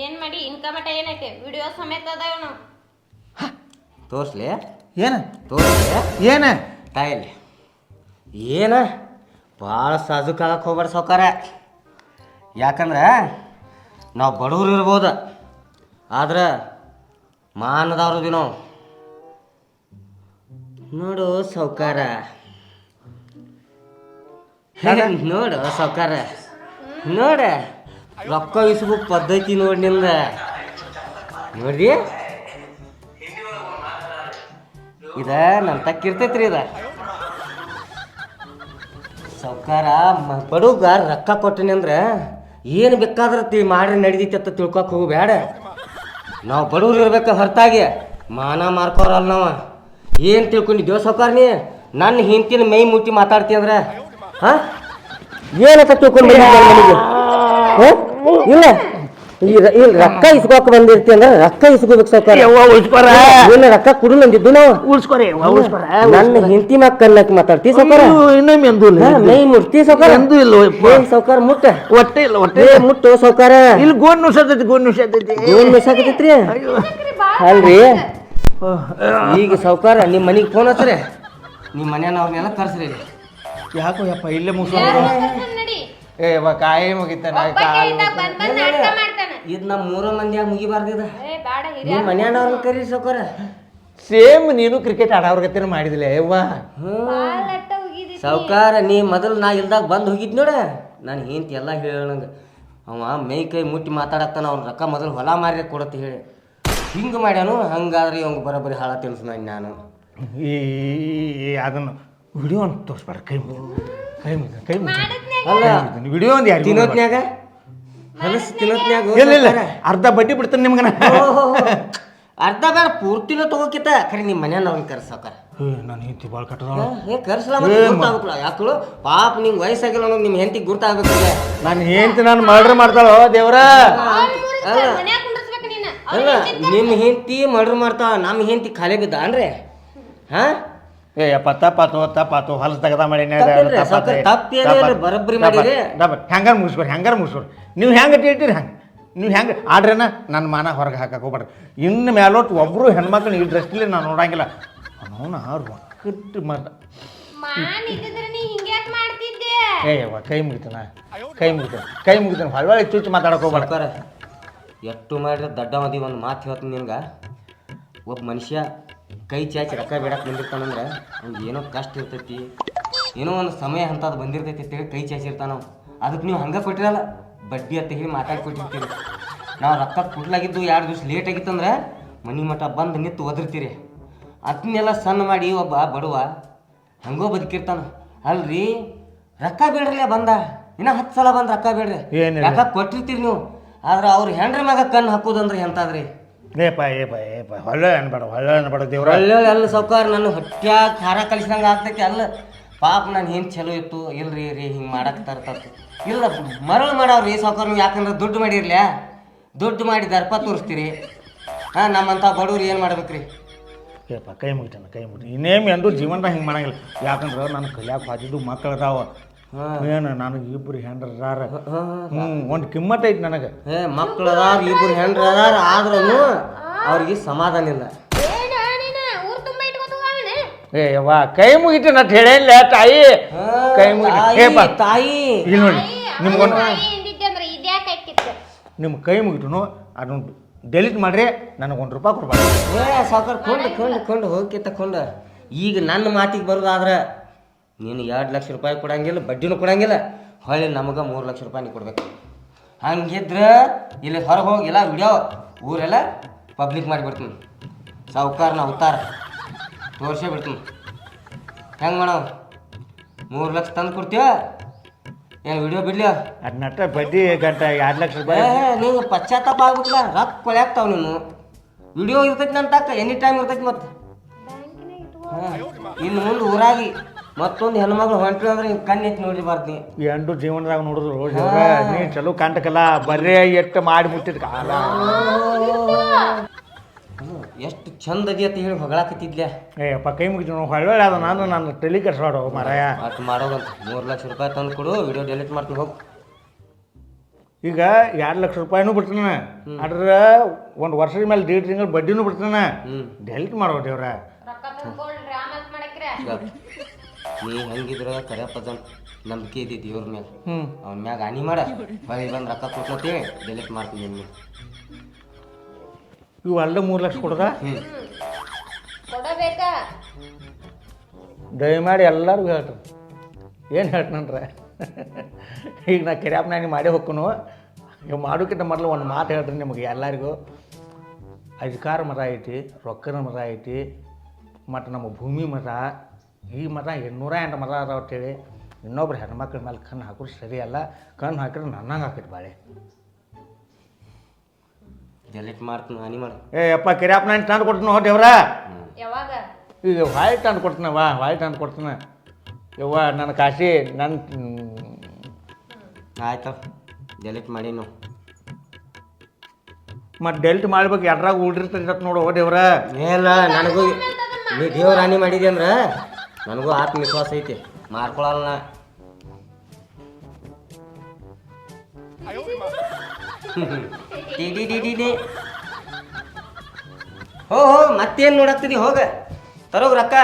ಏನ್ ಮಾಡಿ ಇನ್ಕಮಟ ಏನೈತೆ ವಿಡಿಯೋ ಸಮೇತ ಅದ ಇವನು ತೋರ್ಸ್ಲಿ ಏನು ತೋರ್ಸ್ಲಿ ಏನು ತಾಯಿಲಿ ಏನ ಭಾಳ ಸಾಜುಕಾಗಕ್ಕೆ ಹೋಗ್ಬೇಡ ಸಾವ್ಕಾರ ಯಾಕಂದ್ರೆ ನಾವು ಬಡವ್ರು ಇರ್ಬೋದು, ಆದ್ರೆ ಮಾನದವ್ರು ಬಿ ನಾವು. ನೋಡು ಸಾವ್ಕಾರ, ನೋಡು ಸಾವ್ಕಾರ, ನೋಡ ರೊಕ್ಕ ಇಸ್ಬು ಪದ್ಧತಿ ನೋಡಿ ನಿಂದ ನೋಡ್ರಿ. ಇದ ನನ್ನ ತಕ್ಕಿರ್ತೈತ್ರಿ. ಇದ ಸಾವ್ಕಾರ ಬಡುಗ ರೊಕ್ಕ ಕೊಟ್ಟಿನಿ ಅಂದ್ರೆ ಏನು ಬೇಕಾದ್ರೆ ಮಾಡ್ರಿ ನಡಿದೈತಿ ಅಂತ ತಿಳ್ಕೊಕ್ ಹೋಗ್ಬೇಡ. ನಾವು ಬಡವ್ರು ಇರ್ಬೇಕು ಹೊರತಾಗಿ ಮಾನ ಮಾರ್ಕೋರಲ್ಲ ನಾವು. ಏನು ತಿಳ್ಕೊಂಡಿದ್ದೇವ ಸಾವ್ಕಾರ ನೀ? ನನ್ನ ಹಿಂತಿನ ಮೈ ಮುಟ್ಟಿ ಮಾತಾಡ್ತಿ ಅಂದ್ರೆ ಹಾಂ ಏನಂತ ತಿಳ್ಕೊಂಡು ಮನೆಗೆ? ಇಲ್ಲ ಇಲ್ಲ ರೊಕ್ಕ ಇಸ್ಕೋಕ್ ಬಂದಿರ್ತಿ ಅಂದ್ರೆ ರೊಕ್ಕ ಇಸ್ಕೋಬೇಕು ಸಾವ್ಕಾರ. ಏನು ರೊಕ್ಕ ಕುಡು ನಂದಿದ್ದು ನಾವು ನನ್ನ ಹಿಂತಿ ಮ್ಯಾಗ ಕನ್ನಕ್ ಮಾತಾಡ್ತಿ ಸಾವ್ಕಾರ. ಮೈ ಮುಟ್ಟಿ ಸಾವ್ಕಾರ ಸಾವ್ಕಾರ ಮುಟ್ಟ ಹೊಟ್ಟೆ ಇಲ್ಲ ಹೊಟ್ಟೆ ಮುಟ್ಟು ಸಾವ್ಕಾರ. ಇಲ್ಲಿ ಗೋನ್ ನುಸತೈತಿ ಗೋನ್ ನುಸತೈತಿ ಏನ್ ಮಿಸಾಕತೈತ್ರಿ? ಅಲ್ರಿ ಈಗ ಸಾವ್ಕಾರ ನಿಮ್ಮ ಮನೆಗೆ ಫೋನ್ ಹಚ್ಚ್ರಿ, ನಿಮ್ಮ ಮನೆಯವ್ರನ್ನೆಲ್ಲ ಅವ್ರನ್ನೆಲ್ಲ ಕರ್ಸ್ರಿ. ಯಾಕೋ ಯಪ್ಪ ಇಲ್ಲೇ ಮುಗಿಸ್ಕೊಂಡು ನಡಿ ಏ ಕಾಯಿ ಮುಗಿತಾನ ಇದು ನಮ್ಮ 3 ಮಂದಿಯಾಗ ಮುಗಿಬಾರ್ದಿದ. ನಿಮ್ಮ ಮನೆಯವ್ರನ್ನ ಕರೀರಿ ಸಾವ್ಕಾರ. ಸೇಮ್ ನೀನು ಕ್ರಿಕೆಟ್ ಆಡೋರ್ಗತ್ತೇನು ಮಾಡಿದಿಲ್ಲ ಯವ್ವ. ಸಾವ್ಕಾರ ನೀ ಮೊದಲು ನಾ ಇಲ್ದಾಗ ಬಂದು ಹೋಗಿದ್ ನೋಡ, ನಾನು ಹೆಂಡ್ತಿ ಎಲ್ಲ ಹೇಳಂಗೆ ಅವ ಮೈ ಕೈ ಮುಟ್ಟಿ ಮಾತಾಡತ್ತಾನ. ಅವ್ನ ರೊಕ್ಕ ಮೊದಲು ಹೊಲ ಮಾರಿ ಕೊಡತ್ತೆ ಹೇಳಿ ಹಿಂಗೆ ಮಾಡ್ಯಾನು. ಹಂಗಾದ್ರೆ ಇವಂಗ ಬರೋಬ್ಬರಿ ಹಾಳ ತಿನ್ಸು ನಾನು. ಈ ಅದನ್ನು ವಿಡಿಯೋ ಅಂತ ತೋರಿಸ್ಬೇಡ. ಕೈ ಕೈ ಕೈ ಅಲ್ಲ ವಿಡಿಯೋ ಒಂದು ಯಾರು ತಿನ್ನೋತ್ನ್ಯಾಗ ಹೊಲಸ್ ತಿನ್ನೋತ್ನ್ಯಾಗ ಇಲ್ಲ ಇಲ್ಲ ಅರ್ಧ ಬಡ್ಡಿ ಬಿಡ್ತಾನೆ ನಿಮ್ಗನ. ಅರ್ಧ ಬೇಡ ಪೂರ್ತಿನೂ ತಗೋಕಿತ್ತ ಖರೆ ನಿಮ್ಮ ಮನೆಯವ್ನ ಅವ್ನ ಕರ್ಸಾಕಾರ. ನಾನು ಹೆಂಡತಿ ಭಾಳ ಕಟ್ಟದ ಕರ್ಸಲಾಗ್ಬೇಕಲ್ಲ. ಯಾಕಳು ಪಾಪ ನಿಮ್ಗೆ ವಯಸ್ಸಾಗಿಲ್ಲ ಅನ್ನೋದು ನಿಮ್ಮ ಹೆಂಡತಿಗೆ ಗುರ್ತಾಗಬೇಕು. ನಾನು ಹೆಂಡತಿ ನಾನು ಮರ್ಡರ್ ಮಾಡ್ತಾಳೋ ದೇವ್ರ. ಅಲ್ಲ ನಿಮ್ಮ ಹೆಂಡತಿ ಮರ್ಡರ್ ಮಾಡ್ತಾವ, ನಮ್ಮ ಹೆಂಡತಿ ಖಾಲಿ ಬಿದ್ದ ಅನ್ರಿ? ಹಾ ಏ ಯಪ್ಪ ತಪ್ಪಾತು ಹೊಲಸ್ ತಗದ ಮಾಡಿ ತಪ್ಪೇನು ಬರಬ್ಬರಿ ಮಾಡಿರಿ. ಹೆಂಗಾರ ಮುಗಿಸ್ಬೇಡಿ ಹೆಂಗಾರ ಮುಗಿಸ್ಬೇಡಿ. ನೀವು ಹೆಂಗೆ ಇಟ್ಟಿರಿ ಹಂಗೆ ನೀವು ಹೆಂಗೆ ಆಡ್ರೇನ ನನ್ನ ಮಾನ ಹೊರಗೆ ಹಾಕಕ್ಕೆ ಹೋಗ್ಬೇಡ್ರಿ. ಇನ್ನು ಮೇಲೊಟ್ಟು ಒಬ್ಬರು ಹೆಣ್ಮಕ್ಳು ಈ ಡ್ರೆಸ್ಲಿ ನಾನು ನೋಡಂಗಿಲ್ಲ. ಅವನು ರೊಕ್ಕಟ್ಟು ಮಾಡ ಏ ಯವ್ವ ಕೈ ಮುಗಿತಾನೆ ಹೊಳ್ಳೆ ಚುಚ್ಚು ಮಾತಾಡಕ್ಕೆ ಹೋಗ್ಬೇಡ. ಎಷ್ಟು ಮಾಡಿದ್ರೆ ದಡ್ಡ ಮದಿ ಒಂದು ಮಾತು ಹೇಳ್ತೀನಿ ನಿನ್ಗೆ. ಒಬ್ಬ ಮನುಷ್ಯ ಕೈ ಚಾಚಿ ರೊಕ್ಕ ಬಿಡಕ್ಕೆ ಬಂದಿರ್ತಾನಂದ್ರೆ ಅವ್ನಿಗೆ ಏನೋ ಕಷ್ಟ ಇರ್ತೈತಿ, ಏನೋ ಒಂದು ಸಮಯ ಅಂತದ್ದು ಬಂದಿರ್ತೈತಿ ಅಂತೇಳಿ ಕೈ ಚಾಚಿರ್ತಾನ. ಅದಕ್ಕೆ ನೀವು ಹಂಗೆ ಕೊಟ್ಟಿರಲ್ಲ, ಬಡ್ಡಿ ಅಂತ ಹೇಳಿ ಮಾತಾಡಿ ಕೊಟ್ಟಿರ್ತೀರಿ. ನಾವು ರೊಕ್ಕ ಕೊಡ್ಲಾಗಿದ್ದು 2 ದಿವಸ ಲೇಟ್ ಆಗಿತ್ತಂದ್ರೆ ಮನೆ ಮಠ ಬಂದು ನಿಂತು ಒದರ್ತೀರಿ. ಅದನ್ನೆಲ್ಲ ಸಣ್ಣ ಮಾಡಿ ಒಬ್ಬ ಬಡವ ಹಂಗೋ ಬದುಕಿರ್ತಾನ. ಅಲ್ರಿ ರೊಕ್ಕ ಬೇಡ್ರಲ್ಲೇ ಬಂದ ಇನ್ನೂ 10 ಸಲ ಬಂದು ರೊಕ್ಕ ಬೇಡ್ರಿ ರೊಕ್ಕ ಕೊಟ್ಟಿರ್ತೀರಿ ನೀವು. ಆದ್ರೆ ಅವ್ರ ಹೆಂಡ್ರ ಮ್ಯಾಗ ಕಣ್ಣು ಹಾಕೋದಂದ್ರೆ ಎಂತಾದ್ರಿ? ಏಪ ಹೊಳ್ಳೆ ಅನ್ಬೇಡ ದೇವ್ರ. ಒಳ್ಳೆ ಅಲ್ಲ ಸಾವ್ಕಾರ, ನಾನು ಹೊಟ್ಯಾಗ ಖಾರ ಕಲಿಸಿದಂಗೆ ಆಗ್ತೈತಿ. ಅಲ್ಲ ಪಾಪ ನಾನು ಏನು ಚಲೋ ಇತ್ತು ಇಲ್ರಿ ಹಿಂಗೆ ಮಾಡಕ್ಕೆ ತರ್ತತ್ತು ಇಲ್ಲ ಮರಳು ಮಾಡವ್ರಿ ಸಾವ್ಕಾರ. ನೀವು ಯಾಕಂದ್ರೆ ದುಡ್ಡು ಮಾಡಿರ್ಲ, ದುಡ್ಡು ಮಾಡಿ ದರ್ಪ ತೋರಿಸ್ತೀರಿ. ಹಾಂ ನಮ್ಮಂಥ ಬಡವ್ರು ಏನು ಮಾಡ್ಬೇಕ್ರಿ? ಏಪ ಕೈ ಮುಗಿತಾನೆ ಇನ್ನೇಮ್ ಎಂದು ಜೀವನದಾಗ ಹಿಂಗೆ ಮಾಡಂಗಿಲ್ಲ. ಯಾಕಂದ್ರೆ ನಾನು ಕಲಿಯಾಕೆ ಹಾದಿದ್ದು ಮಕ್ಕಳು ಅದಾವ. ಏನು ನನಗೆ 2 ಹೆಂಡ್ರ ಅದಾರ. ಒಂದು ಕಿಮ್ಮತ್ ಐತಿ ನನಗೆ. ಮಕ್ಕಳು ಅದಾರ 2 ಹೆಂಡ್ರ ಅದಾರ, ಆದ್ರೂ ಅವ್ರಿಗೆ ಸಮಾಧಾನ ಇಲ್ಲ. ಏ ಯವ್ವ ಕೈ ಮುಗಿತು ನಟ್ ಹೇಳಿಲ್ಲ ತಾಯಿ. ಕೈ ಮುಗಿತು ತಾಯಿ ಇಲ್ಲಿ ನೋಡಿ ನಿಮ್ಗೊಂದು ನಿಮ್ಮ ಕೈ ಮುಗಿತು ಅದನ್ನು ಡೆಲಿಟ್ ಮಾಡ್ರಿ. ನನಗೆ ₹1 ಕೊಡ್ಬಾರ್ದು. ಸಾವ್ಕಾರ ಕೊಂಡು ಹೋಗಿ ತಕೊಂಡು. ಈಗ ನನ್ನ ಮಾತಿಗೆ ಬರೋದಾದ್ರೆ ನೀನು 2 ಲಕ್ಷ ರೂಪಾಯಿ ಕೊಡಂಗಿಲ್ಲ, ಬಡ್ಡಿನೂ ಕೊಡಂಗಿಲ್ಲ. ಹೊಳ್ಳಿ ನಮಗೆ 3 ಲಕ್ಷ ರೂಪಾಯಿ ನೀವು ಕೊಡ್ಬೇಕು. ಹಂಗಿದ್ರೆ ಇಲ್ಲಿ ಹೊರಗೆ ಹೋಗಿ ಎಲ್ಲ ವಿಡಿಯೋ ಊರೆಲ್ಲ ಪಬ್ಲಿಕ್ ಮಾಡಿಬಿಡ್ತೀನಿ. ಸಾವ್ಕಾರನ ಅವತಾರ ತೋರಿಸೇ ಬಿಡ್ತೀನಿ. ಹೆಂಗೆ ಮಾಡವ್? 3 ಲಕ್ಷ ತಂದು ಕೊಡ್ತೀವ ಏನು ವಿಡಿಯೋ ಬಿಡ್ಲಿ? ಅದು ನಟ್ಟ ಬಡ್ಡಿ ಗಂಟೆ 2 ಲಕ್ಷ ರೂಪಾಯಿ. ನೀವು ಪಶ್ಚಾತ್ತಾಪ ಆಗ್ಬೇಕಲ್ಲ, ರೊಕ್ಕ ಕೊಳ್ಯಾಕ್ತಾವ ನೀನು. ವಿಡಿಯೋ ಇರ್ತೈತಿ ನನ್ನ ತಕ್ಕ ಎನಿ ಟೈಮ್ ಇರ್ತೈತಿ. ಮತ್ತೆ ಇನ್ನು ಮುಂದೆ ಊರಾಗಿ ಮತ್ತೊಂದು ಹೆಣ್ಮಗಳು ಹೊಂಟ್ರಿ ಅಂದ್ರೆ ಹಿಂಗೆ ಕಣ್ಣೆತ್ತಿ ನೋಡಿ ಬರ್ತೀನಿ. ಎಂಟು ಜೀವನದಾಗ ನೋಡಿದ್ರು ನೀ ಚಲೋ ಕಾಂಟಕಲ್ಲ ಬರ್ರೇ ಎಟ್ಟು ಮಾಡಿ ಮುಟ್ಟಿದ ಕಾಲ. ಎಷ್ಟು ಚಂದ ಅದಿ ಅಂತ ಹೇಳಿ ಹೊಗಳಾಕತ್ತಿದ್ಲೆ. ಅಪ್ಪ ಕೈ ಮುಗಿತು ಹೊಳ್ಳೆ ಅದು ನಾನು ತಲೆ ಕೆಡ್ಸ್ವಾಡು ಮಾರಾಯ. ಅಷ್ಟು ಮಾಡೋದಂತ 3 ಲಕ್ಷ ರೂಪಾಯಿ ತಂದು ಕೊಡು, ವಿಡಿಯೋ ಡೆಲಿಟ್ ಮಾಡ್ತೀನಿ ಹೋಗಿ. ಈಗ 2 ಲಕ್ಷ ರೂಪಾಯಿನೂ ಬಿಡ್ತಾನೆ, ಅದ್ರ 1 ವರ್ಷದ ಮೇಲೆ 1.5 ತಿಂಗಳು ಬಡ್ಡಿನೂ ಬಿಡ್ತಾನೆ. ಡೆಲಿಟ್ ಮಾಡೋ ದೇವ್ರ. ನೀ ಹೆಂಗಿದ್ರ ಕರೆಯಪ್ಪ ನಂಬಿಕೆ ಇದೆ ದೇವ್ರ ಮ್ಯಾಗ ಹ್ಞೂ ಅವ್ನ ಮ್ಯಾಗ ಹಾನಿ ಮಾಡ ಹೊಳ್ಳಿ ಬಂದು ರೊಕ್ಕ ಕೊಟ್ಲತ್ತೇಳಿ ಡಿಲೀಟ್ ಮಾಡ್ತೀನಿ ನಿನ್ನ ಇವು ಅಲ್ಲ 3 ಲಕ್ಷ ಕೊಡ್ದ ಕೊಡಬೇಕಾ ದಯಮಾಡಿ ಎಲ್ಲರಿಗೂ ಹೇಳ್ರಿ ಏನು ಹೇಳ್ತೇನಂದ್ರೆ ಈಗ ನಾ ಕೆರ್ಯಾಪ್ ನಾನಿ ಮಾಡೇ ಹೋಗ್ಕೊನು ಈಗ ಮಾಡೋಕ್ಕಿಂತ ಮೊದಲು ಒಂದು ಮಾತು ಹೇಳ್ರಿ ನಿಮಗೆ ಎಲ್ಲರಿಗೂ ಅಧಿಕಾರ ಮತ ಐತಿ ರೊಕ್ಕದ ಮತ ಐತಿ ಮತ್ತು ನಮ್ಮ ಭೂಮಿ ಮತ ಈ ಮತ 208 ಮತ ಅದಾವ ಅಂತೇಳಿ ಇನ್ನೊಬ್ರು ಹೆಣ್ಮಕ್ಳ ಮೇಲೆ ಕಣ್ಣು ಹಾಕೋದು ಸರಿ ಅಲ್ಲ ಕಣ್ಣು ಹಾಕಿದ್ರೆ ನನ್ನಂಗೆ ಹಾಕೈತಿ ಬಾಳೆ ಡಿಲೀಟ್ ಮಾಡ್ತೀನಿ ಹಾನಿ ಮಾಡ ಏ ಅಪ್ಪ ಕೆರ್ಯಾಪ್ ನಾನಿ ತಂದು ಕೊಡ್ತೀನಿ ದೇವ್ರ ಯಾವಾಗ ಈಗ ವಾಯ್ಟ್ ತಂದು ಕೊಡ್ತೀನವ್ವ ವಾಯ್ಟ್ ತಂದು ಕೊಡ್ತೀನಿ ಯವ್ವ ನನ್ನ ಕಾಶಿ ನನ್ನ ಆಯ್ತು ಡಿಲೀಟ್ ಮಾಡಿ ನಾವು ಮತ್ತು ಡೆಲ್ಟ್ ಮಾಡ್ಬೇಕು ಎಡ್ರಾಗ ಉಳಿರ್ತೈತೆ ನೋಡು ದೇವ್ರ ಇಲ್ಲ ನನಗೂ ನೀ ದೇವ್ರ ಹಾನಿ ಮಾಡಿದೆ ಅಂದ್ರೆ ನನಗೂ ಆತ್ಮವಿಶ್ವಾಸ ಐತಿ ಮಾಡ್ಕೊಳಲ್ಲ ಹೋ ಮತ್ತೇನು ನೋಡಕ್ತಿದಿ ಹೋಗ ತರೋಗ್ ರೊಕ್ಕ